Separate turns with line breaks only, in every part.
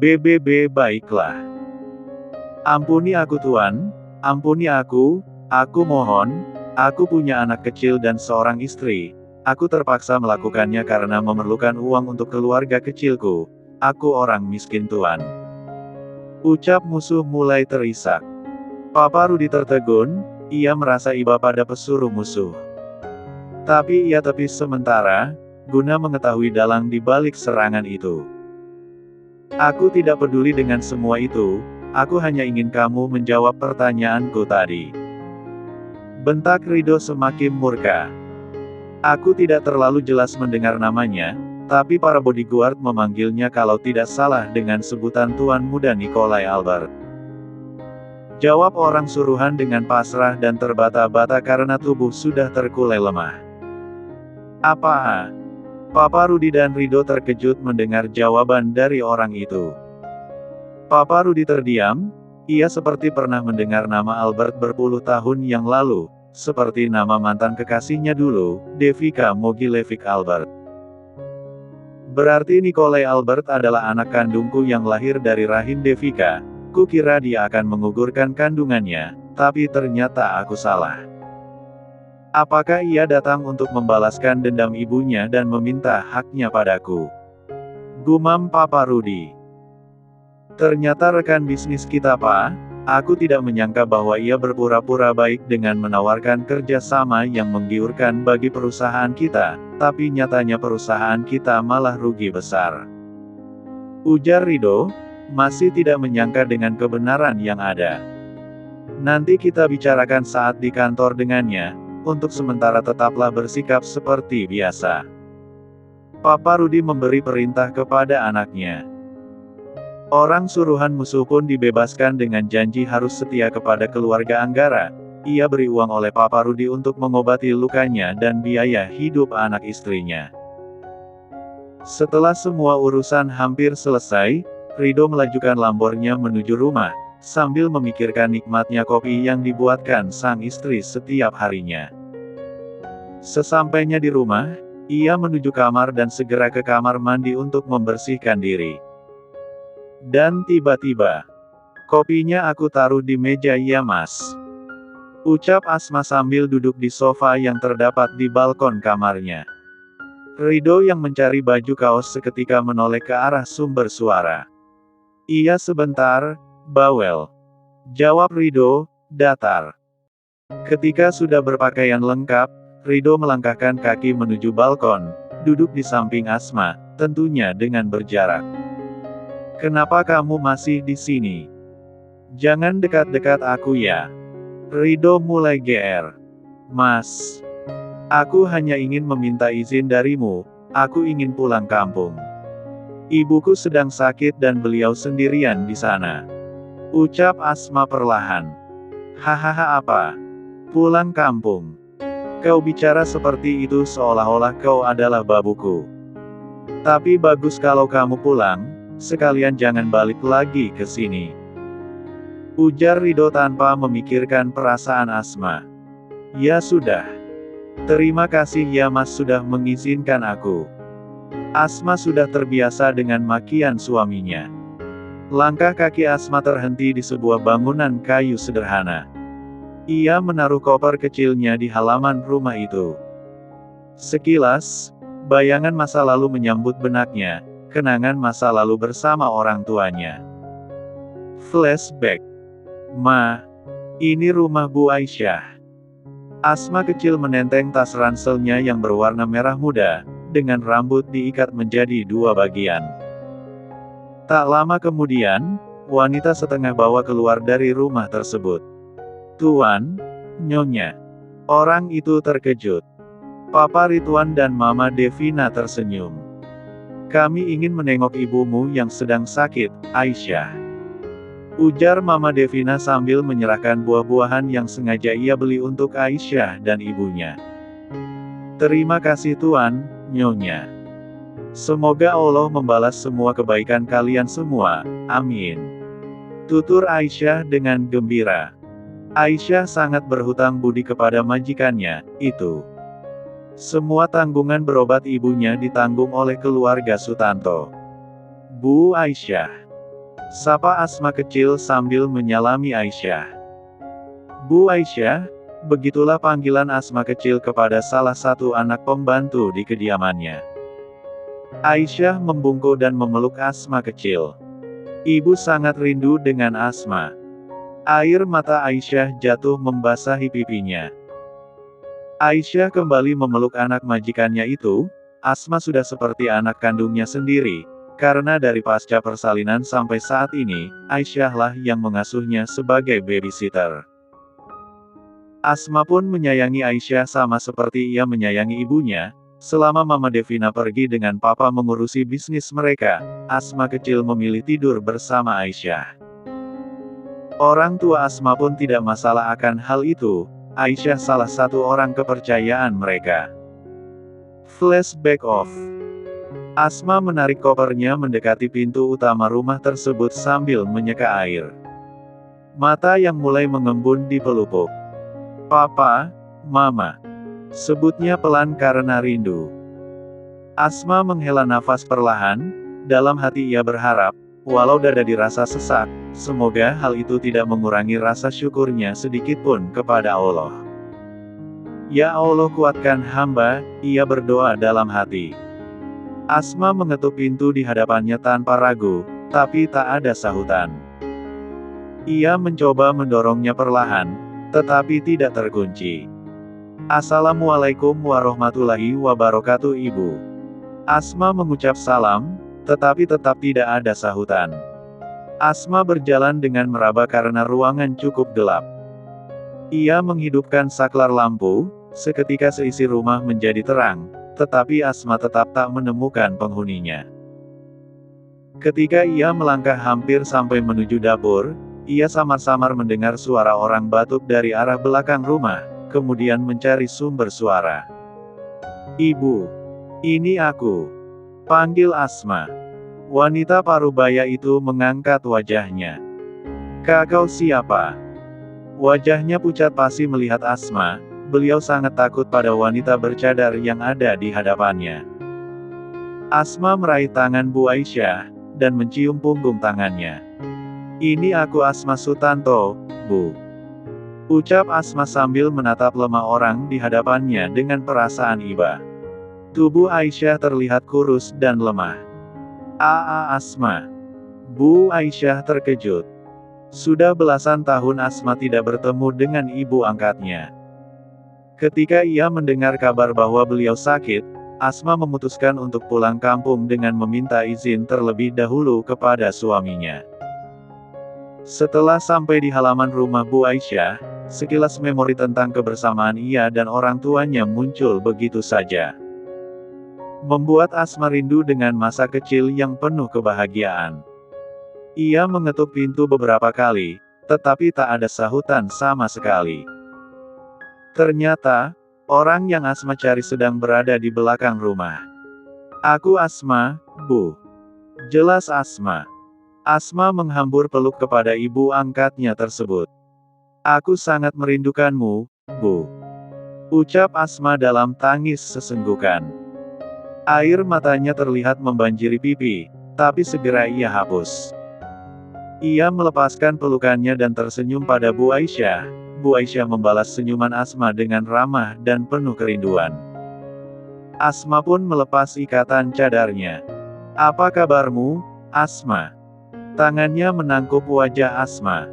BBB baiklah. Ampuni aku Tuan, ampuni aku mohon, aku punya anak kecil dan seorang istri. Aku terpaksa melakukannya karena memerlukan uang untuk keluarga kecilku. Aku orang miskin Tuan. Ucap musuh mulai terisak. Papa Rudi tertegun, ia merasa iba pada pesuruh musuh. Tapi ia tepis sementara, guna mengetahui dalang di balik serangan itu. Aku tidak peduli dengan semua itu, aku hanya ingin kamu menjawab pertanyaanku tadi. Bentak Rido semakin murka. Aku tidak terlalu jelas mendengar namanya, tapi para bodyguard memanggilnya kalau tidak salah dengan sebutan Tuan Muda Nikolai Albert. Jawab orang suruhan dengan pasrah dan terbata-bata karena tubuh sudah terkulai lemah. Apa? Papa Rudi dan Rido terkejut mendengar jawaban dari orang itu. Papa Rudi terdiam, ia seperti pernah mendengar nama Albert berpuluh tahun yang lalu, seperti nama mantan kekasihnya dulu, Devika Mogilevic Albert. Berarti Nikolai Albert adalah anak kandungku yang lahir dari rahim Devika. Kukira dia akan menggugurkan kandungannya, tapi ternyata aku salah. Apakah ia datang untuk membalaskan dendam ibunya dan meminta haknya padaku? Gumam Papa Rudi. Ternyata rekan bisnis kita Pak, aku tidak menyangka bahwa ia berpura-pura baik dengan menawarkan kerja sama yang menggiurkan bagi perusahaan kita, tapi nyatanya perusahaan kita malah rugi besar. Ujar Rido, masih tidak menyangka dengan kebenaran yang ada. Nanti kita bicarakan saat di kantor dengannya. Untuk sementara tetaplah bersikap seperti biasa. Papa Rudi memberi perintah kepada anaknya. Orang suruhan musuh pun dibebaskan dengan janji harus setia kepada keluarga Anggara. Ia beri uang oleh Papa Rudi untuk mengobati lukanya dan biaya hidup anak istrinya. Setelah semua urusan hampir selesai, Rido melajukan lambornya menuju rumah, sambil memikirkan nikmatnya kopi yang dibuatkan sang istri setiap harinya. Sesampainya di rumah, ia menuju kamar dan segera ke kamar mandi untuk membersihkan diri. Dan tiba-tiba, kopinya aku taruh di meja ya Mas. Ucap Asma sambil duduk di sofa yang terdapat di balkon kamarnya. Rido yang mencari baju kaos seketika menoleh ke arah sumber suara. Iya sebentar, bawel. Jawab Rido, datar. Ketika sudah berpakaian lengkap, Rido melangkahkan kaki menuju balkon, duduk di samping Asma, tentunya dengan berjarak. Kenapa kamu masih di sini? Jangan dekat-dekat aku ya. Rido mulai GR. Mas, aku hanya ingin meminta izin darimu, aku ingin pulang kampung. Ibuku sedang sakit dan beliau sendirian di sana. Ucap Asma perlahan. Hahaha apa? Pulang kampung? Kau bicara seperti itu seolah-olah kau adalah babuku. Tapi bagus kalau kamu pulang, sekalian jangan balik lagi ke sini. Ujar Rido tanpa memikirkan perasaan Asma. Ya sudah. Terima kasih ya Mas sudah mengizinkan aku. Asma sudah terbiasa dengan makian suaminya. Langkah kaki Asma terhenti di sebuah bangunan kayu sederhana. Ia menaruh koper kecilnya di halaman rumah itu. Sekilas, bayangan masa lalu menyambut benaknya, kenangan masa lalu bersama orang tuanya. Flashback. Ma, ini rumah Bu Aisyah. Asma kecil menenteng tas ranselnya yang berwarna merah muda, dengan rambut diikat menjadi dua bagian. Tak lama kemudian, wanita setengah bawa keluar dari rumah tersebut. Tuan, Nyonya. Orang itu terkejut. Papa Ridwan dan Mama Devina tersenyum. Kami ingin menengok ibumu yang sedang sakit, Aisyah. Ujar Mama Devina sambil menyerahkan buah-buahan yang sengaja ia beli untuk Aisyah dan ibunya. Terima kasih Tuan, Nyonya. Semoga Allah membalas semua kebaikan kalian semua, amin. Tutur Aisyah dengan gembira. Aisyah sangat berhutang budi kepada majikannya, itu. Semua tanggungan berobat ibunya ditanggung oleh keluarga Sutanto. Bu Aisyah. Sapa Asma kecil sambil menyalami Aisyah. Bu Aisyah, begitulah panggilan Asma kecil kepada salah satu anak pembantu di kediamannya. Aisyah membungkuk dan memeluk Asma kecil. Ibu sangat rindu dengan Asma. Air mata Aisyah jatuh membasahi pipinya. Aisyah kembali memeluk anak majikannya itu. Asma sudah seperti anak kandungnya sendiri. Karena dari pasca persalinan sampai saat ini, Aisyahlah yang mengasuhnya sebagai babysitter. Asma pun menyayangi Aisyah sama seperti ia menyayangi ibunya. Selama Mama Devina pergi dengan Papa mengurusi bisnis mereka, Asma kecil memilih tidur bersama Aisyah. Orang tua Asma pun tidak masalah akan hal itu. Aisyah salah satu orang kepercayaan mereka. Flashback off. Asma menarik kopernya mendekati pintu utama rumah tersebut sambil menyeka air. Mata yang mulai mengembun dipelupuk. Papa, Mama. Sebutnya pelan karena rindu. Asma menghela nafas perlahan. Dalam hati ia berharap, walau dada dirasa sesak, semoga hal itu tidak mengurangi rasa syukurnya sedikitpun kepada Allah. Ya Allah, kuatkan hamba, ia berdoa dalam hati. Asma mengetuk pintu di hadapannya tanpa ragu, tapi tak ada sahutan. Ia mencoba mendorongnya perlahan, tetapi tidak terkunci. Assalamualaikum warahmatullahi wabarakatuh, Ibu. Asma mengucap salam, tetapi tetap tidak ada sahutan. Asma berjalan dengan meraba karena ruangan cukup gelap. Ia menghidupkan saklar lampu, seketika seisi rumah menjadi terang. Tetapi Asma tetap tak menemukan penghuninya. Ketika ia melangkah hampir sampai menuju dapur, ia samar-samar mendengar suara orang batuk dari arah belakang rumah, kemudian mencari sumber suara. Ibu, ini aku. Panggil Asma. Wanita parubaya itu mengangkat wajahnya. Kau siapa? Wajahnya pucat pasi melihat Asma. Beliau sangat takut pada wanita bercadar yang ada di hadapannya. Asma meraih tangan Bu Aisyah, dan mencium punggung tangannya. Ini aku Asma Sutanto, Bu. Ucap Asma sambil menatap lemah orang di hadapannya dengan perasaan iba. Tubuh Aisyah terlihat kurus dan lemah. Asma. Bu Aisyah terkejut. Sudah belasan tahun Asma tidak bertemu dengan ibu angkatnya. Ketika ia mendengar kabar bahwa beliau sakit, Asma memutuskan untuk pulang kampung dengan meminta izin terlebih dahulu kepada suaminya. Setelah sampai di halaman rumah Bu Aisyah, sekilas memori tentang kebersamaan ia dan orang tuanya muncul begitu saja. Membuat Asma rindu dengan masa kecil yang penuh kebahagiaan. Ia mengetuk pintu beberapa kali, tetapi tak ada sahutan sama sekali. Ternyata, orang yang Asma cari sedang berada di belakang rumah. Aku Asma, Bu. Jelas Asma. Asma menghambur peluk kepada ibu angkatnya tersebut. Aku sangat merindukanmu, Bu. Ucap Asma dalam tangis sesenggukan. Air matanya terlihat membanjiri pipi, tapi segera ia hapus. Ia melepaskan pelukannya dan tersenyum pada Bu Aisyah. Bu Aisyah membalas senyuman Asma dengan ramah dan penuh kerinduan. Asma pun melepas ikatan cadarnya. Apa kabarmu, Asma? Tangannya menangkup wajah Asma.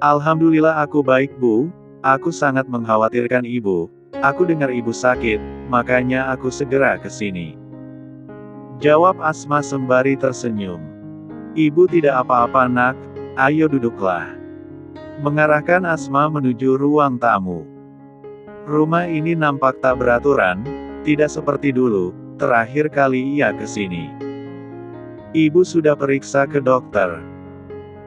Alhamdulillah aku baik, Bu. Aku sangat mengkhawatirkan ibu. Aku dengar ibu sakit, makanya aku segera ke sini. Jawab Asma sembari tersenyum. Ibu tidak apa-apa nak, ayo duduklah. Mengarahkan Asma menuju ruang tamu. Rumah ini nampak tak beraturan, tidak seperti dulu, terakhir kali ia ke sini. Ibu sudah periksa ke dokter.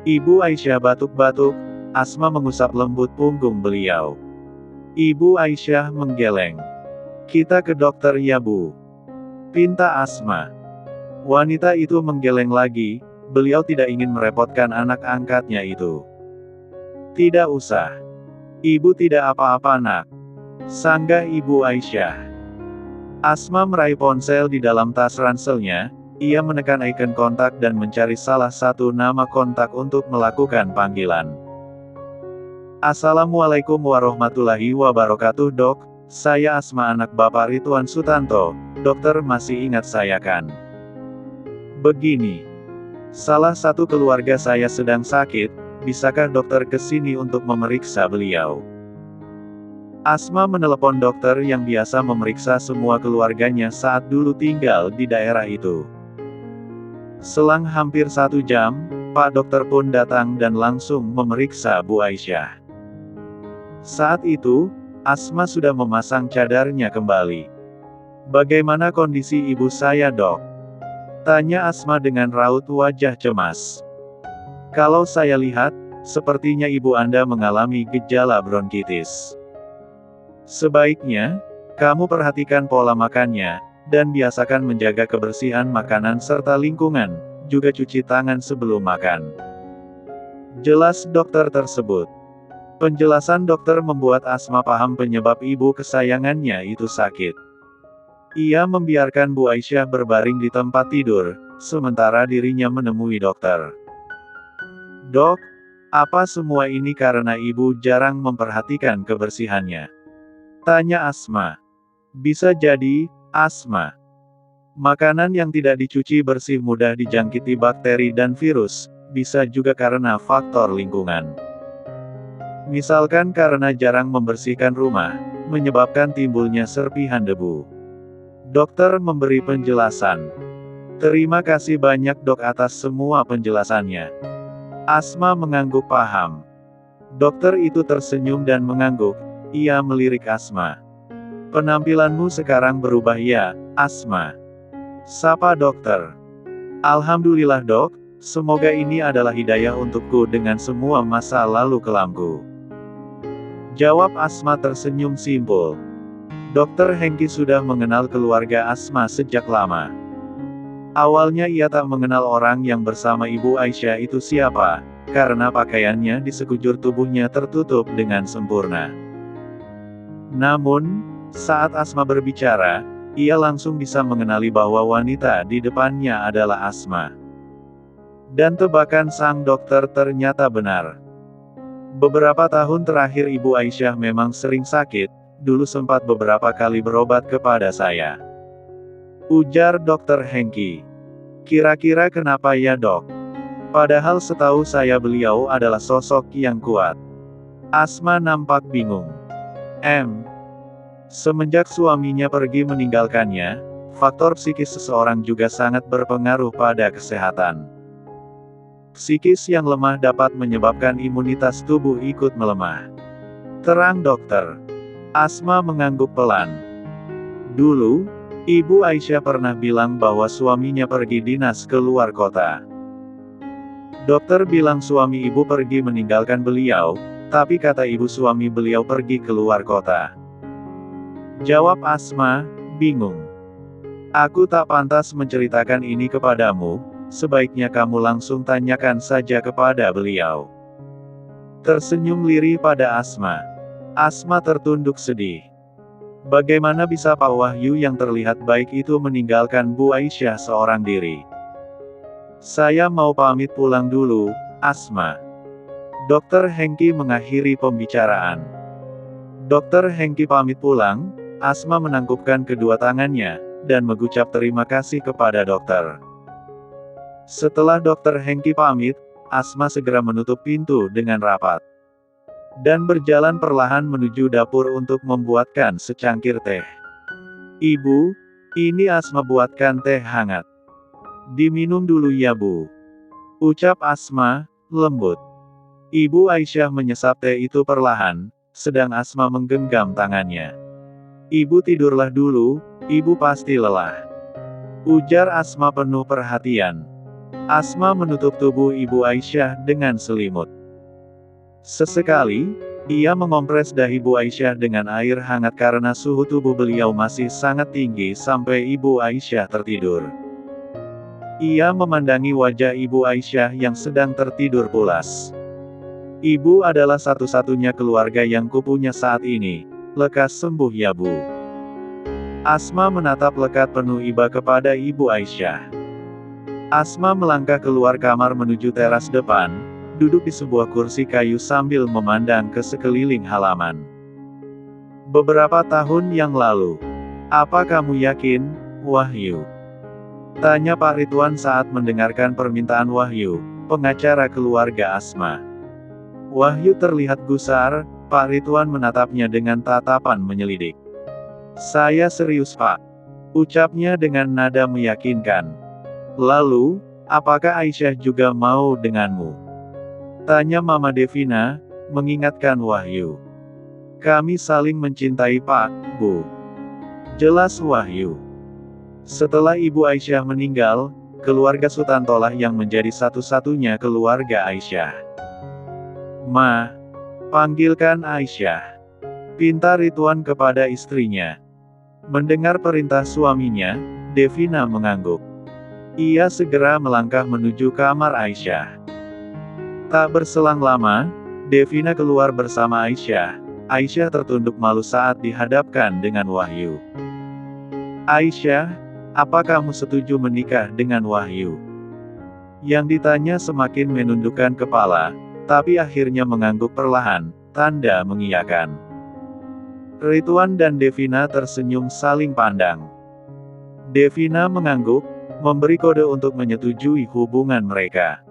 Ibu Aisyah batuk-batuk, Asma mengusap lembut punggung beliau. Ibu Aisyah menggeleng. Kita ke dokter ya Bu. Pinta Asma. Wanita itu menggeleng lagi, beliau tidak ingin merepotkan anak angkatnya itu. Tidak usah. Ibu tidak apa-apa nak. Sanggah Ibu Aisyah. Asma meraih ponsel di dalam tas ranselnya, Ia menekan icon kontak dan mencari salah satu nama kontak untuk melakukan panggilan. Assalamualaikum warahmatullahi wabarakatuh dok, saya Asma anak Bapak Ridwan Sutanto, dokter masih ingat saya kan? Begini, salah satu keluarga saya sedang sakit, bisakah dokter ke sini untuk memeriksa beliau? Asma menelepon dokter yang biasa memeriksa semua keluarganya saat dulu tinggal di daerah itu. Selang hampir 1 jam, Pak dokter pun datang dan langsung memeriksa Bu Aisyah. Saat itu, Asma sudah memasang cadarnya kembali. Bagaimana kondisi ibu saya dok? Tanya Asma dengan raut wajah cemas. Kalau saya lihat, sepertinya ibu Anda mengalami gejala bronkitis. Sebaiknya, kamu perhatikan pola makannya, dan biasakan menjaga kebersihan makanan serta lingkungan, juga cuci tangan sebelum makan. Jelas dokter tersebut. Penjelasan dokter membuat Asma paham penyebab ibu kesayangannya itu sakit. Ia membiarkan Bu Aisyah berbaring di tempat tidur, sementara dirinya menemui dokter. Dok, apa semua ini karena ibu jarang memperhatikan kebersihannya? Tanya Asma. Bisa jadi, Asma. Makanan yang tidak dicuci bersih mudah dijangkiti bakteri dan virus, bisa juga karena faktor lingkungan. Misalkan karena jarang membersihkan rumah, menyebabkan timbulnya serpihan debu. Dokter memberi penjelasan. Terima kasih banyak dok atas semua penjelasannya. Asma mengangguk paham. Dokter itu tersenyum dan mengangguk, ia melirik Asma. Penampilanmu sekarang berubah ya, Asma. Sapa dokter. Alhamdulillah dok, semoga ini adalah hidayah untukku dengan semua masa lalu kelamku. Jawab Asma tersenyum simpul. Dokter Hengki sudah mengenal keluarga Asma sejak lama. Awalnya ia tak mengenal orang yang bersama Ibu Aisyah itu siapa, karena pakaiannya di sekujur tubuhnya tertutup dengan sempurna. Namun, saat Asma berbicara, ia langsung bisa mengenali bahwa wanita di depannya adalah Asma. Dan tebakan sang dokter ternyata benar. Beberapa tahun terakhir Ibu Aisyah memang sering sakit, dulu sempat beberapa kali berobat kepada saya. Ujar dokter Hengki. Kira-kira kenapa ya dok? Padahal setahu saya beliau adalah sosok yang kuat. Asma nampak bingung. Semenjak suaminya pergi meninggalkannya, faktor psikis seseorang juga sangat berpengaruh pada kesehatan. Psikis yang lemah dapat menyebabkan imunitas tubuh ikut melemah. Terang dokter. Asma mengangguk pelan. Dulu, Ibu Aisyah pernah bilang bahwa suaminya pergi dinas ke luar kota. Dokter bilang suami ibu pergi meninggalkan beliau, tapi kata ibu suami beliau pergi ke luar kota. Jawab Asma, bingung. Aku tak pantas menceritakan ini kepadamu, sebaiknya kamu langsung tanyakan saja kepada beliau. Tersenyum lirih pada Asma. Asma tertunduk sedih. Bagaimana bisa Pak Wahyu yang terlihat baik itu meninggalkan Bu Aisyah seorang diri? Saya mau pamit pulang dulu, Asma. Dokter Hengki mengakhiri pembicaraan. Dokter Hengki pamit pulang, Asma menangkupkan kedua tangannya, dan mengucap terima kasih kepada dokter. Setelah dokter Hengki pamit, Asma segera menutup pintu dengan rapat. Dan berjalan perlahan menuju dapur untuk membuatkan secangkir teh. Ibu, ini Asma buatkan teh hangat. Diminum dulu ya Bu. Ucap Asma, lembut. Ibu Aisyah menyesap teh itu perlahan, sedang Asma menggenggam tangannya. Ibu tidurlah dulu, ibu pasti lelah. Ujar Asma penuh perhatian. Asma menutup tubuh Ibu Aisyah dengan selimut. Sesekali, ia mengompres dahi Bu Aisyah dengan air hangat karena suhu tubuh beliau masih sangat tinggi sampai Ibu Aisyah tertidur. Ia memandangi wajah Ibu Aisyah yang sedang tertidur pulas. Ibu adalah satu-satunya keluarga yang kupunya saat ini, lekas sembuh ya Bu. Asma menatap lekat penuh iba kepada Ibu Aisyah. Asma melangkah keluar kamar menuju teras depan, duduk di sebuah kursi kayu sambil memandang ke sekeliling halaman. Beberapa tahun yang lalu. Apa kamu yakin, Wahyu? Tanya Pak Ridwan saat mendengarkan permintaan Wahyu, pengacara keluarga Asma. Wahyu terlihat gusar, Pak Ridwan menatapnya dengan tatapan menyelidik. Saya serius Pak. Ucapnya dengan nada meyakinkan. Lalu, apakah Aisyah juga mau denganmu? Tanya Mama Devina, mengingatkan Wahyu. Kami saling mencintai Pak, Bu. Jelas Wahyu. Setelah Ibu Aisyah meninggal, keluarga Sutantolah yang menjadi satu-satunya keluarga Aisyah. Ma, panggilkan Aisyah. Pinta Ridwan kepada istrinya. Mendengar perintah suaminya, Devina mengangguk. Ia segera melangkah menuju kamar Aisyah. Tak berselang lama, Devina keluar bersama Aisyah. Aisyah tertunduk malu saat dihadapkan dengan Wahyu. Aisyah, apa kamu setuju menikah dengan Wahyu? Yang ditanya semakin menundukkan kepala, tapi akhirnya mengangguk perlahan, tanda mengiyakan. Ridwan dan Devina tersenyum saling pandang. Devina mengangguk, memberi kode untuk menyetujui hubungan mereka.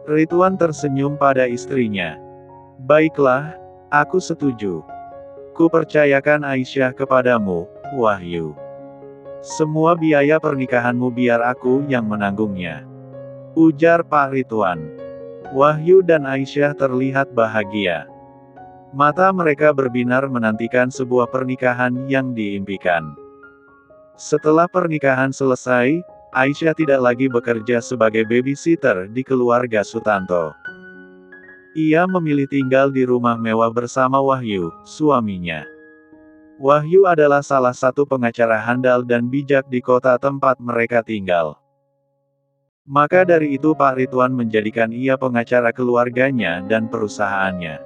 Ridwan tersenyum pada istrinya. Baiklah, aku setuju. Kupercayakan Aisyah kepadamu, Wahyu. Semua biaya pernikahanmu biar aku yang menanggungnya. Ujar Pak Ridwan. Wahyu dan Aisyah terlihat bahagia. Mata mereka berbinar menantikan sebuah pernikahan yang diimpikan. Setelah pernikahan selesai, Aisyah tidak lagi bekerja sebagai babysitter di keluarga Sutanto. Ia memilih tinggal di rumah mewah bersama Wahyu, suaminya. Wahyu adalah salah satu pengacara handal dan bijak di kota tempat mereka tinggal. Maka dari itu Pak Ridwan menjadikan ia pengacara keluarganya dan perusahaannya.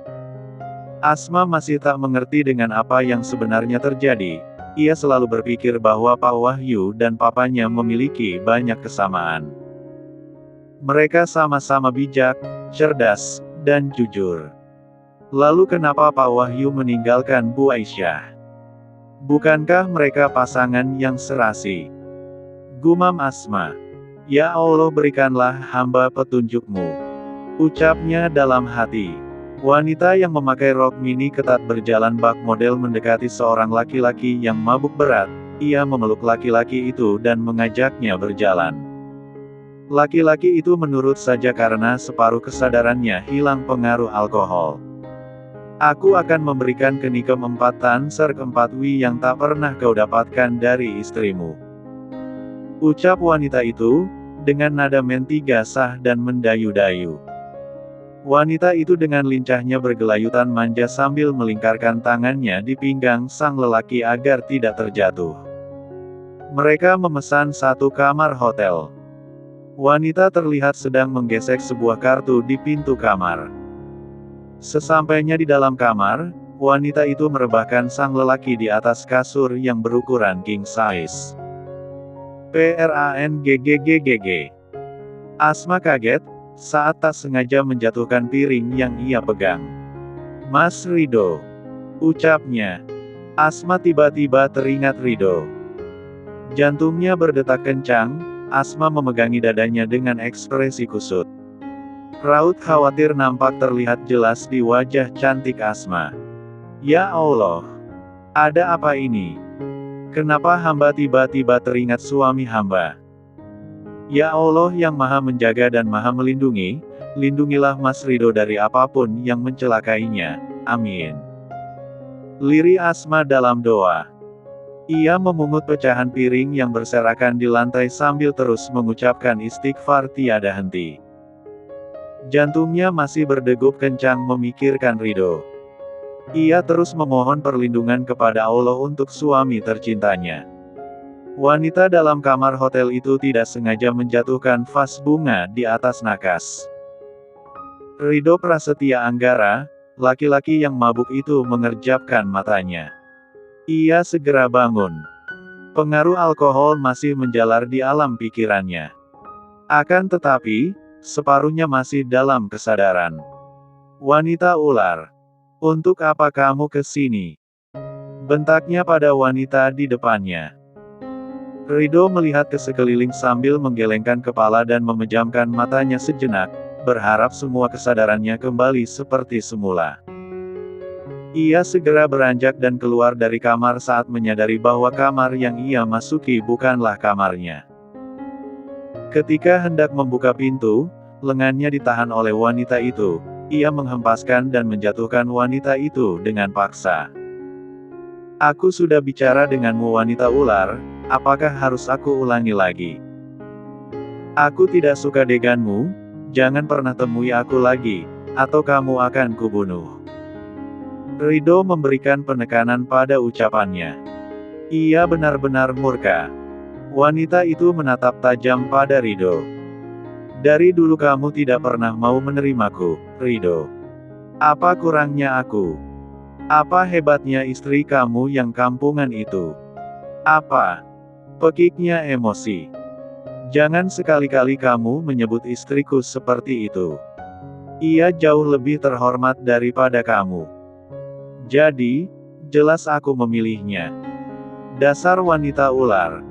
Asma masih tak mengerti dengan apa yang sebenarnya terjadi. Ia selalu berpikir bahwa Pak Wahyu dan papanya memiliki banyak kesamaan. Mereka sama-sama bijak, cerdas, dan jujur. Lalu kenapa Pak Wahyu meninggalkan Bu Aisyah? Bukankah mereka pasangan yang serasi? Gumam Asma. Ya Allah berikanlah hamba petunjukmu. Ucapnya dalam hati. Wanita yang memakai rok mini ketat berjalan bak model mendekati seorang laki-laki yang mabuk berat. Ia memeluk laki-laki itu dan mengajaknya berjalan. Laki-laki itu menurut saja karena separuh kesadarannya hilang pengaruh alkohol. Aku akan memberikan kenikem 4 tan serk 4 wi yang tak pernah kau dapatkan dari istrimu. Ucap wanita itu, dengan nada mentiga sah dan mendayu-dayu. Wanita itu dengan lincahnya bergelayutan manja sambil melingkarkan tangannya di pinggang sang lelaki agar tidak terjatuh. Mereka memesan 1 kamar hotel. Wanita terlihat sedang menggesek sebuah kartu di pintu kamar. Sesampainya di dalam kamar, wanita itu merebahkan sang lelaki di atas kasur yang berukuran king size. PRANGGGGG. Asma kaget saat tak sengaja menjatuhkan piring yang ia pegang. Mas Rido, ucapnya. Asma tiba-tiba teringat Rido. Jantungnya berdetak kencang, Asma memegangi dadanya dengan ekspresi kusut. Raut khawatir nampak terlihat jelas di wajah cantik Asma. Ya Allah, ada apa ini? Kenapa hamba tiba-tiba teringat suami hamba? Ya Allah yang maha menjaga dan maha melindungi, lindungilah Mas Rido dari apapun yang mencelakainya, amin. Lirih Asma dalam doa. Ia memungut pecahan piring yang berserakan di lantai sambil terus mengucapkan istighfar tiada henti. Jantungnya masih berdegup kencang memikirkan Rido. Ia terus memohon perlindungan kepada Allah untuk suami tercintanya. Wanita dalam kamar hotel itu tidak sengaja menjatuhkan vas bunga di atas nakas. Rido Prasetya Anggara, laki-laki yang mabuk itu mengerjapkan matanya. Ia segera bangun. Pengaruh alkohol masih menjalar di alam pikirannya. Akan tetapi, separuhnya masih dalam kesadaran. Wanita ular. Untuk apa kamu ke sini? Bentaknya pada wanita di depannya. Rido melihat ke sekeliling sambil menggelengkan kepala dan memejamkan matanya sejenak, berharap semua kesadarannya kembali seperti semula. Ia segera beranjak dan keluar dari kamar saat menyadari bahwa kamar yang ia masuki bukanlah kamarnya. Ketika hendak membuka pintu, lengannya ditahan oleh wanita itu. Ia menghempaskan dan menjatuhkan wanita itu dengan paksa. Aku sudah bicara denganmu wanita ular, apakah harus aku ulangi lagi? Aku tidak suka denganmu, jangan pernah temui aku lagi, atau kamu akan kubunuh. Rido memberikan penekanan pada ucapannya. Ia benar-benar murka. Wanita itu menatap tajam pada Rido. Dari dulu kamu tidak pernah mau menerimaku, Rido. Apa kurangnya aku? Apa hebatnya istri kamu yang kampungan itu? Apa? Pekiknya emosi. Jangan sekali-kali kamu menyebut istriku seperti itu. Ia jauh lebih terhormat daripada kamu. Jadi, jelas aku memilihnya. Dasar wanita ular.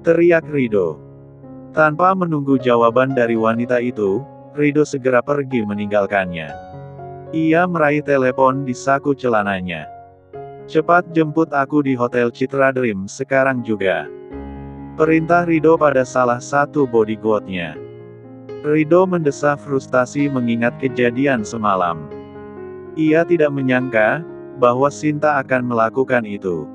Teriak Rido. Tanpa menunggu jawaban dari wanita itu, Rido segera pergi meninggalkannya. Ia meraih telepon di saku celananya. Cepat jemput aku di Hotel Citra Dream sekarang juga. Perintah Rido pada salah satu bodyguardnya. Rido mendesah frustasi mengingat kejadian semalam. Ia tidak menyangka bahwa Sinta akan melakukan itu.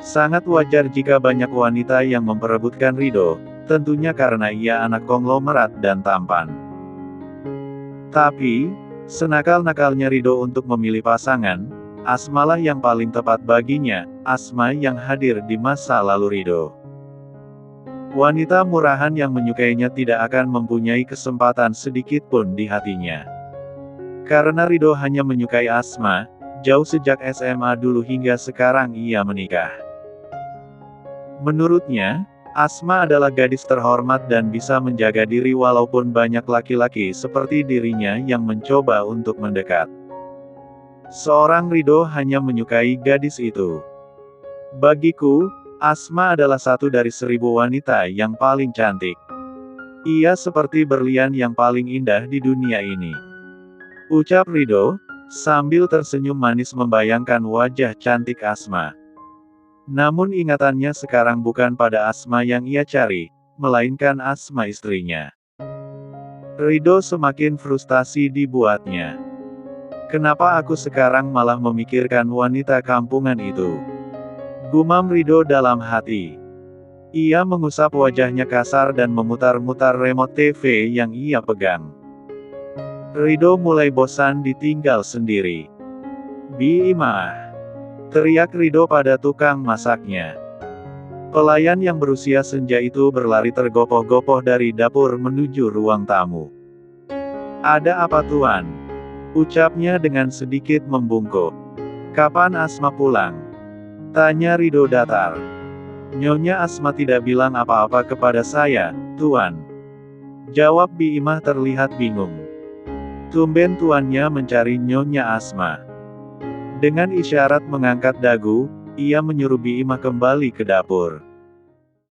Sangat wajar jika banyak wanita yang memperebutkan Rido, tentunya karena ia anak konglomerat dan tampan. Tapi, senakal-nakalnya Rido untuk memilih pasangan, Asmalah yang paling tepat baginya, Asma yang hadir di masa lalu Rido. Wanita murahan yang menyukainya tidak akan mempunyai kesempatan sedikit pun di hatinya. Karena Rido hanya menyukai Asma, jauh sejak SMA dulu hingga sekarang ia menikah. Menurutnya, Asma adalah gadis terhormat dan bisa menjaga diri walaupun banyak laki-laki seperti dirinya yang mencoba untuk mendekat. Seorang Rido hanya menyukai gadis itu. Bagiku, Asma adalah satu dari 1000 wanita yang paling cantik. Ia seperti berlian yang paling indah di dunia ini. Ucap Rido, sambil tersenyum manis membayangkan wajah cantik Asma. Namun ingatannya sekarang bukan pada Asma yang ia cari, melainkan Asma istrinya. Rido semakin frustasi dibuatnya. Kenapa aku sekarang malah memikirkan wanita kampungan itu? Gumam Rido dalam hati. Ia mengusap wajahnya kasar dan memutar-mutar remote TV yang ia pegang. Rido mulai bosan ditinggal sendiri. Bima! Teriak Rido pada tukang masaknya. Pelayan yang berusia senja itu berlari tergopoh-gopoh dari dapur menuju ruang tamu. Ada apa tuan? Ucapnya dengan sedikit membungkuk. Kapan Asma pulang? Tanya Rido datar. Nyonya Asma tidak bilang apa-apa kepada saya, tuan. Jawab Bima terlihat bingung. Tumben tuannya mencari Nyonya Asma. Dengan isyarat mengangkat dagu, ia menyuruh Bima kembali ke dapur.